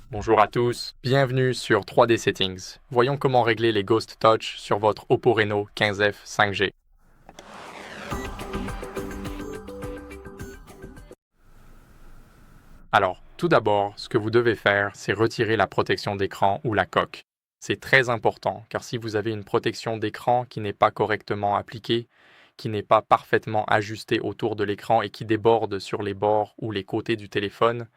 Bonjour à tous, bienvenue sur 3D Settings. Voyons comment régler les Ghost Touch sur votre Oppo Reno 15F 5G. Alors, tout d'abord, ce que vous devez faire, c'est retirer la protection d'écran ou la coque. C'est très important, car si vous avez une protection d'écran qui n'est pas correctement appliquée, qui n'est pas parfaitement ajustée autour de l'écran et qui déborde sur les bords ou les côtés du téléphone,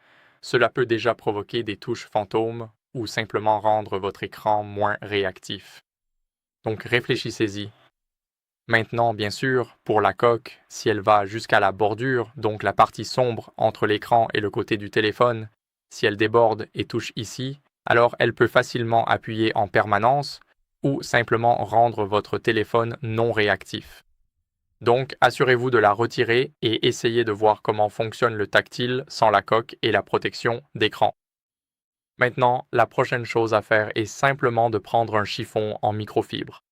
cela peut déjà provoquer des touches fantômes ou simplement rendre votre écran moins réactif. Donc réfléchissez-y. Maintenant, bien sûr, pour la coque, si elle va jusqu'à la bordure, donc la partie sombre entre l'écran et le côté du téléphone, si elle déborde et touche ici, alors elle peut facilement appuyer en permanence ou simplement rendre votre téléphone non réactif. Donc, assurez-vous de la retirer et essayez de voir comment fonctionne le tactile sans la coque et la protection d'écran. Maintenant, la prochaine chose à faire est simplement de prendre un chiffon en microfibre.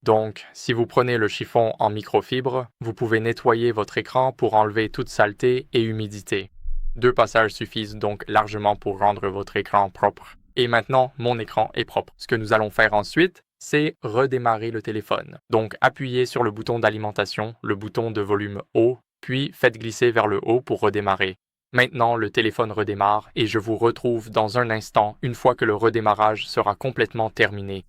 Donc, si vous prenez le chiffon en microfibre, vous pouvez nettoyer votre écran pour enlever toute saleté et humidité. 2 passages suffisent donc largement pour rendre votre écran propre. Et maintenant, mon écran est propre. Ce que nous allons faire ensuite, c'est redémarrer le téléphone. Donc, appuyez sur le bouton d'alimentation, le bouton de volume haut, puis faites glisser vers le haut pour redémarrer. Maintenant, le téléphone redémarre et je vous retrouve dans un instant une fois que le redémarrage sera complètement terminé.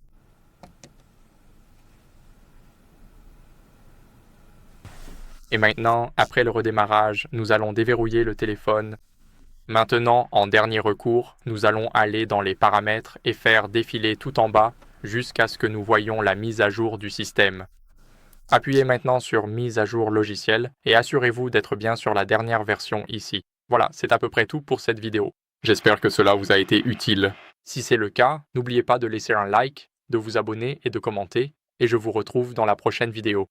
Et maintenant, après le redémarrage, nous allons déverrouiller le téléphone. Maintenant, en dernier recours, nous allons aller dans les paramètres et faire défiler tout en bas jusqu'à ce que nous voyions la mise à jour du système. Appuyez maintenant sur Mise à jour logiciel et assurez-vous d'être bien sur la dernière version ici. Voilà, c'est à peu près tout pour cette vidéo. J'espère que cela vous a été utile. Si c'est le cas, n'oubliez pas de laisser un like, de vous abonner et de commenter, et je vous retrouve dans la prochaine vidéo.